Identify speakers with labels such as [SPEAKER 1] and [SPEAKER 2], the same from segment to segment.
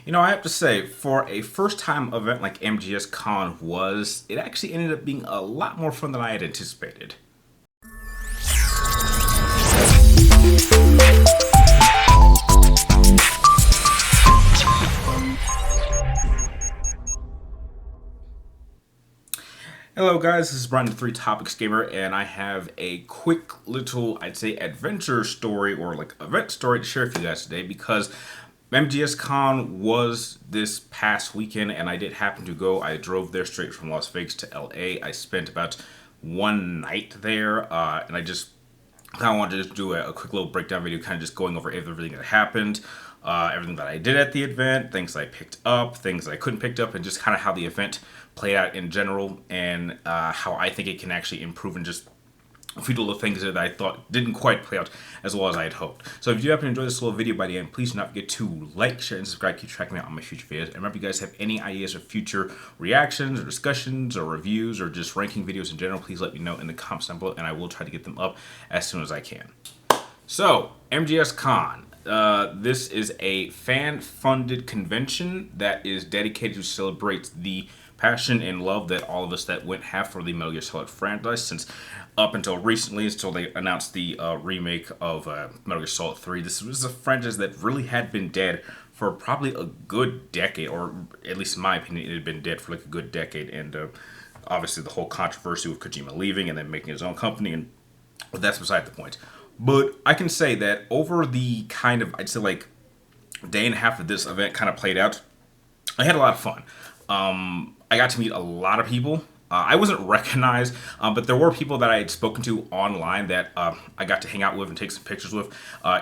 [SPEAKER 1] I have to say, for a first-time event like MGSCON was, it actually ended up being a lot more fun than I had anticipated. Hello guys, this is Brian the Three Topics Gamer, and I have a quick little, I'd say, adventure story or like event story to share with you guys today because MGSCon was this past weekend and I did happen to go. I drove there straight from Las Vegas to LA. I spent about one night there and I just kind of wanted to just do a quick little breakdown video, kind of just going over everything that happened, everything that I did at the event, things I picked up, things I couldn't pick up, and just kind of how the event played out in general, and how I think it can actually improve and just a few little things that I thought didn't quite play out as well as I had hoped. So if you happen to enjoy this little video by the end, please do not forget to like, share, and subscribe. Keep tracking me out on my future videos. And remember, you guys have any ideas of future reactions or discussions or reviews or just ranking videos in general, please let me know in the comments down below, and I will try to get them up as soon as I can. So, MGSCon. This is a fan-funded convention that is dedicated to celebrate the passion and love that all of us that went have for the Metal Gear Solid franchise, since up until recently, until they announced the remake of Metal Gear Solid 3, this was a franchise that really had been dead for probably a good decade, or at least in my opinion, it had been dead for like a good decade, and obviously the whole controversy with Kojima leaving and then making his own company, and that's beside the point. But I can say that over the kind of, I'd say like, day and a half that this event kind of played out, I had a lot of fun. I got to meet a lot of people. I wasn't recognized, but there were people that I had spoken to online that I got to hang out with and take some pictures with.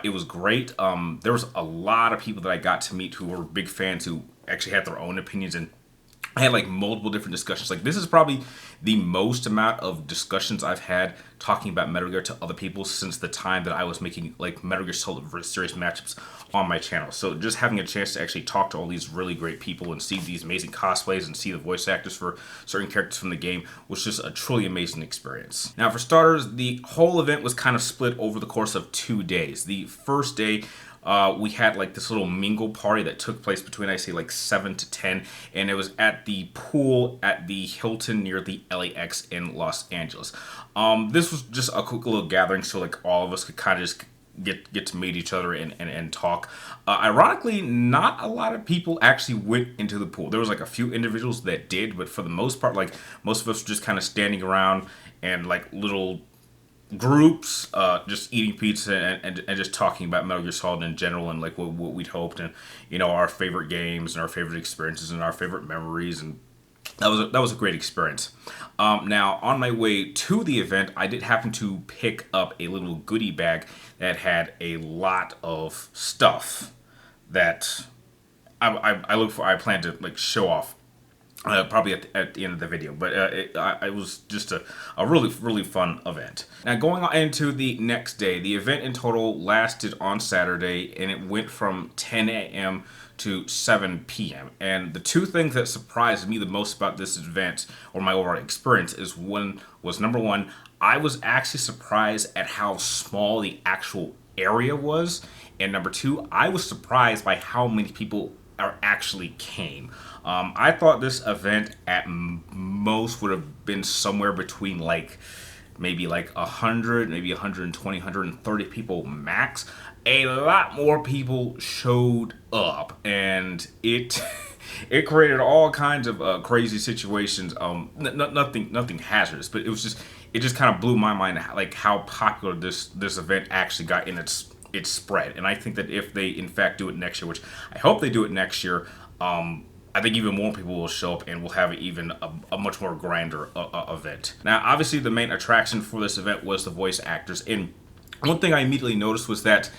[SPEAKER 1] It was great. There was a lot of people that I got to meet who were big fans who actually had their own opinions, and I had like multiple different discussions. Like, this is probably the most amount of discussions I've had talking about Metal Gear to other people since the time that I was making like Metal Gear Solid Series matchups on my channel. So just having a chance to actually talk to all these really great people and see these amazing cosplays and see the voice actors for certain characters from the game was just a truly amazing experience. Now, for starters, the whole event was kind of split over the course of 2 days. The first day, we had like this little mingle party that took place between, I say, like 7 to 10, and it was at the pool at the Hilton near the LAX in Los Angeles. This was just a quick little gathering so like all of us could kind of just get to meet each other and talk. Ironically, not a lot of people actually went into the pool. There was like a few individuals that did, but for the most part, like most of us were just kind of standing around and like little groups, just eating pizza and just talking about Metal Gear Solid in general and like what we'd hoped, and our favorite games and our favorite experiences and our favorite memories, and that was a great experience. Now, on my way to the event, I did happen to pick up a little goodie bag that had a lot of stuff that I plan to like show off. Probably at the end of the video, but it was just a really fun event. Now, going on into the next day, the event in total lasted on Saturday, and it went from 10 a.m. to 7 p.m. And the two things that surprised me the most about this event, or my overall experience, was number one, I was actually surprised at how small the actual area was, and number two, I was surprised by how many people actually came. I thought this event at most would have been somewhere between like maybe like 100, maybe 120, 130 people max. A lot more people showed up, and it it created all kinds of crazy situations. Nothing hazardous, but it just kind of blew my mind like how popular this event actually got in its spread. And I think that if they in fact do it next year, which I hope they do it next year, I think even more people will show up and we'll have even a much more grander event. Now, obviously, the main attraction for this event was the voice actors. And one thing I immediately noticed was that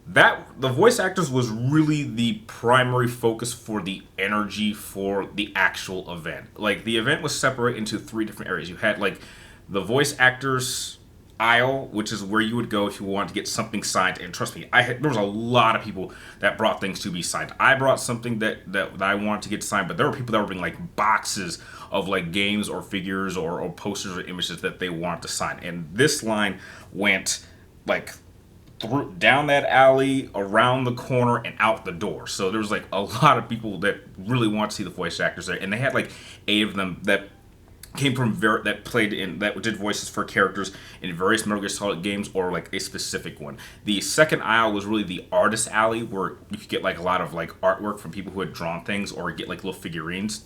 [SPEAKER 1] the voice actors was really the primary focus for the energy for the actual event. Like, the event was separated into 3 different areas. You had like the voice actors aisle, which is where you would go if you wanted to get something signed. And trust me, there was a lot of people that brought things to be signed. I brought something that I wanted to get signed, but there were people that were bringing like boxes of like games or figures or posters or images that they wanted to sign. And this line went like through down that alley, around the corner, and out the door. So there was like a lot of people that really want to see the voice actors there, and they had like 8 of them that came from that played in that did voices for characters in various Metal Gear Solid games or like a specific one. The second aisle was really the artist alley where you could get like a lot of like artwork from people who had drawn things or get like little figurines.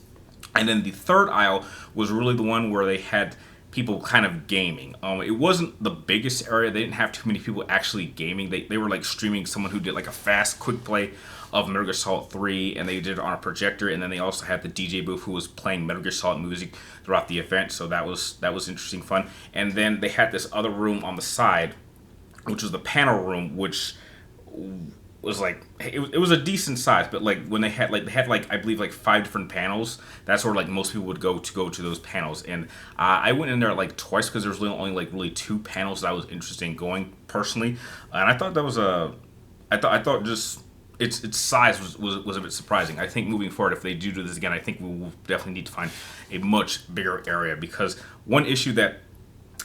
[SPEAKER 1] And then the third aisle was really the one where they had people kind of gaming. It wasn't the biggest area. They didn't have too many people actually gaming. They were like streaming someone who did like a fast, quick play of Metal Gear Solid 3, and they did it on a projector. And then they also had the DJ booth who was playing Metal Gear Solid music throughout the event. So that was interesting fun. And then they had this other room on the side, which was the panel room, which was like it was a decent size, but like when they had like I believe like 5 different panels. That's where like most people would go to those panels, and I went in there like twice because there was only like really 2 panels that I was interested in going personally, and I thought that was I thought just its size was a bit surprising. I think moving forward, if they do this again, I think we will definitely need to find a much bigger area, because one issue that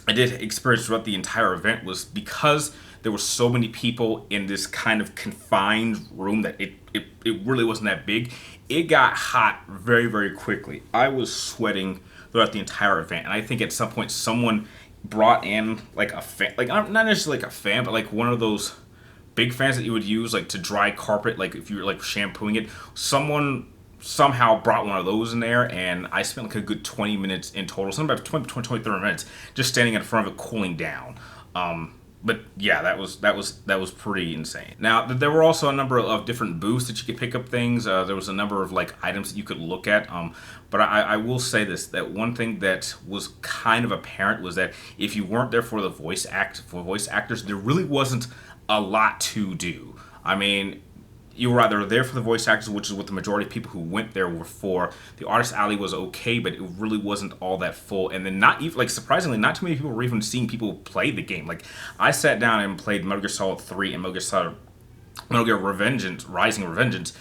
[SPEAKER 1] I did experience throughout the entire event was because there were so many people in this kind of confined room that it really wasn't that big. It got hot very, very quickly. I was sweating throughout the entire event, and I think at some point someone brought in like a fan, like not necessarily like a fan, but like one of those big fans that you would use like to dry carpet, like if you were like shampooing it. Someone somehow brought one of those in there, and I spent like a good 20 minutes in total, something about 20, 30 minutes just standing in front of it cooling down. But yeah, that was pretty insane. Now, there were also a number of different booths that you could pick up things. There was a number of like items that you could look at. But I will say this: that one thing that was kind of apparent was that if you weren't there for the voice actors, there really wasn't a lot to do. I mean, you were either there for the voice actors, which is what the majority of people who went there were for. The artist alley was okay, but it really wasn't all that full. And then not even, like, surprisingly, not too many people were even seeing people play the game. Like, I sat down and played Metal Gear Solid 3 and Metal Gear Rising Revengeance,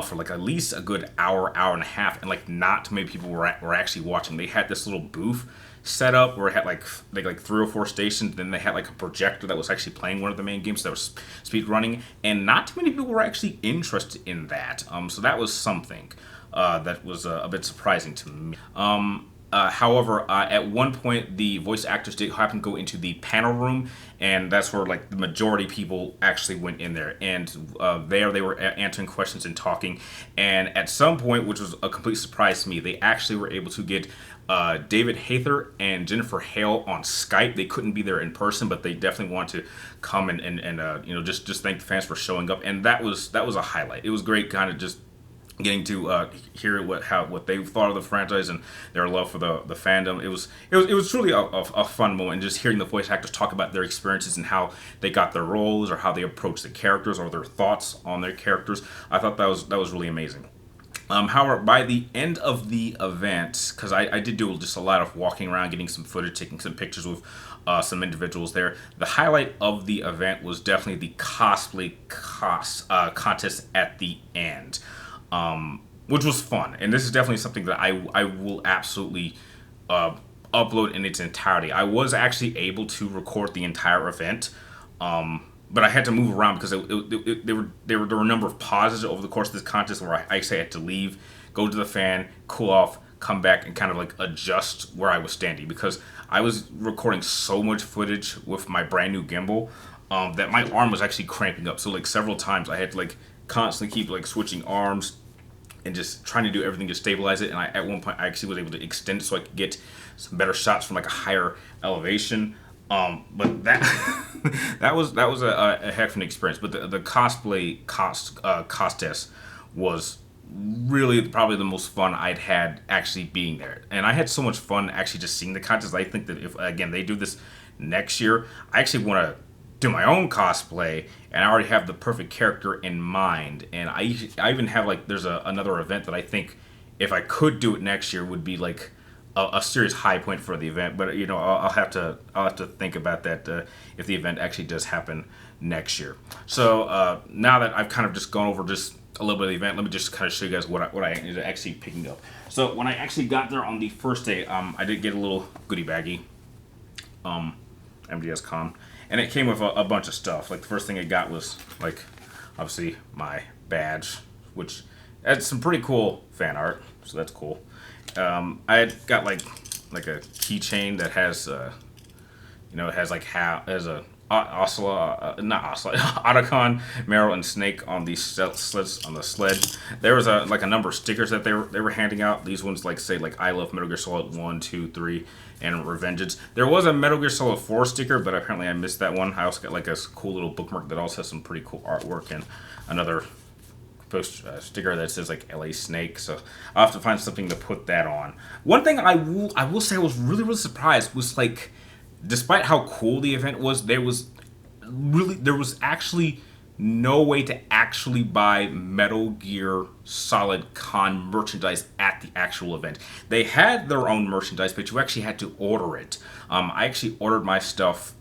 [SPEAKER 1] for like at least a good hour and a half, and like not too many people were actually watching. They had this little booth set up where it had like 3 or 4 stations. Then they had like a projector that was actually playing one of the main games that was speed running, and not too many people were actually interested in that. So that was something that was a bit surprising to me. However, at one point, the voice actors did happen to go into the panel room, and that's where like the majority of people actually went in there. And there they were answering questions and talking. And at some point, which was a complete surprise to me, they actually were able to get David Hayter and Jennifer Hale on Skype. They couldn't be there in person, but they definitely want to come and just thank the fans for showing up. And that was a highlight. It was great, kind of just getting to hear what they thought of the franchise and their love for the fandom. It was truly a fun moment, and just hearing the voice actors talk about their experiences and how they got their roles or how they approached the characters or their thoughts on their characters. I thought that was really amazing. However, by the end of the event, because I did do just a lot of walking around, getting some footage, taking some pictures with some individuals there, the highlight of the event was definitely the cosplay contest at the end. Which was fun, and this is definitely something that I will absolutely upload in its entirety. I was actually able to record the entire event, but I had to move around because there were a number of pauses over the course of this contest where I actually had to leave, go to the fan, cool off, come back, and kind of like adjust where I was standing, because I was recording so much footage with my brand new gimbal that my arm was actually cramping up. So like several times I had to like constantly keep like switching arms and just trying to do everything to stabilize it. And at one point I actually was able to extend it so I could get some better shots from like a higher elevation. But that was a heck of an experience. But the cosplay contest was really probably the most fun I'd had actually being there. And I had so much fun actually just seeing the contest. I think that if again they do this next year, I actually want to do my own cosplay, and I already have the perfect character in mind. And I even have like there's another event that I think if I could do it next year would be like a serious high point for the event. But I'll have to think about that if the event actually does happen next year. So now that I've kind of just gone over just a little bit of the event, let me just kind of show you guys what I ended up actually picking up. So when I actually got there on the first day, I did get a little goodie baggie, MGSCON. and it came with a bunch of stuff. Like the first thing I got was like obviously my badge, which had some pretty cool fan art, so that's cool. I had got like a keychain that has it has like as a not Osla, Otacon, Meryl, and Snake on these sleds on the sled. There was a number of stickers that they were handing out. These ones say I love Metal Gear Solid 1, 2, 3, and Revengeance. There was a Metal Gear Solid 4 sticker, but apparently I missed that one. I also got a cool little bookmark that also has some pretty cool artwork and another sticker that says LA Snake, so I'll have to find something to put that on. One thing I will say I was really surprised was despite how cool the event was, there was actually no way to actually buy Metal Gear Solid Con merchandise at the actual event. They had their own merchandise, but you actually had to order it. I actually ordered my stuff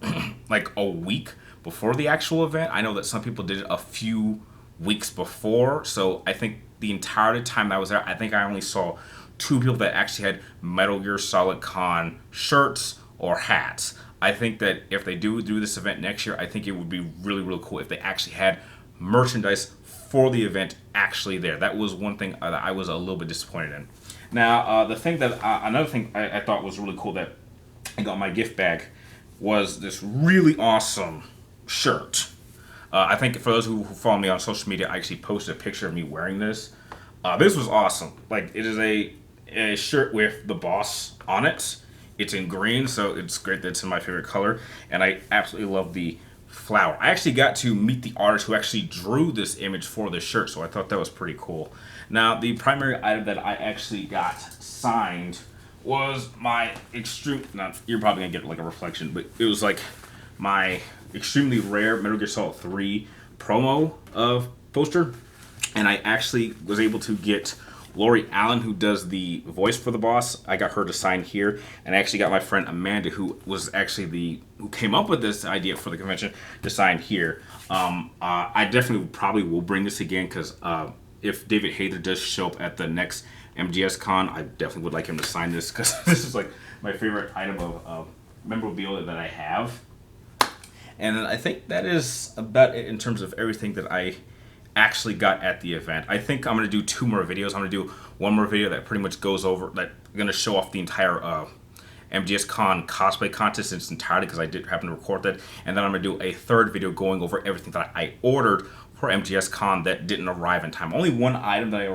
[SPEAKER 1] a week before the actual event. I know that some people did it a few weeks before, so I think the entire time I was there, I think I only saw 2 people that actually had Metal Gear Solid Con shirts or hats. I think that if they do this event next year, I think it would be really cool if they actually had merchandise for the event actually there. That was one thing that I was a little bit disappointed in. Now, another thing I thought was really cool that I got in my gift bag was this really awesome shirt. I think for those who follow me on social media, I actually posted a picture of me wearing this. This was awesome. It is a shirt with the boss on it. It's in green, so it's great that it's in my favorite color, and I absolutely love the flower. I actually got to meet the artist who actually drew this image for this shirt, so I thought that was pretty cool. Now, the primary item that I actually got signed was my you're probably gonna get a reflection, but it was my extremely rare Metal Gear Solid 3 promo poster, and I actually was able to get Lori Allen, who does the voice for the boss. I got her to sign here, and I actually got my friend Amanda, who was actually who came up with this idea for the convention, to sign here. I definitely probably will bring this again because if David Hayter does show up at the next MGSCon, I definitely would like him to sign this because this is my favorite item of memorabilia that I have. And I think that is about it in terms of everything that I actually got at the event. I think I'm going to do 2 more videos. I'm going to do one more video that pretty much goes over, that I'm going to show off the entire MGSCon cosplay contest in its entirety because I did happen to record that. And then I'm going to do a 3rd video going over everything that I ordered for MGSCon that didn't arrive in time. Only one item that I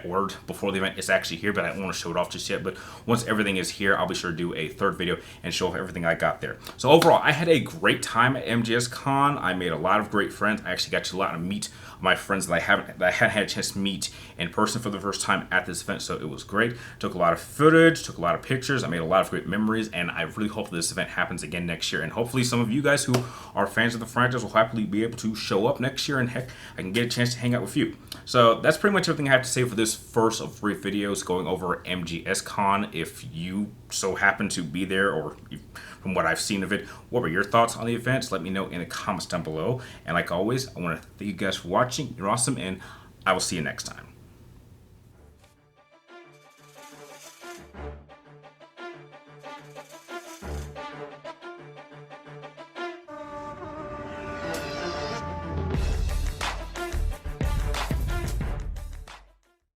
[SPEAKER 1] ordered before the event is actually here, but I don't want to show it off just yet. But once everything is here, I'll be sure to do a 3rd video and show off everything I got there. So overall, I had a great time at MGSCon. I made a lot of great friends. I actually got to meet my friends that I hadn't had a chance to meet in person for the first time at this event, so it was great. Took a lot of footage, took a lot of pictures. I made a lot of great memories, and I really hope this event happens again next year. And hopefully some of you guys who are fans of the franchise will happily be able to show up next year, and heck, I can get a chance to hang out with you. So that's pretty much everything I have to say for this first of 3 videos going over MGSCon. If you so happen to be there, or from what I've seen of it, what were your thoughts on the events? Let me know in the comments down below. And like always, I want to thank you guys for watching. You're awesome, and I will see you next time.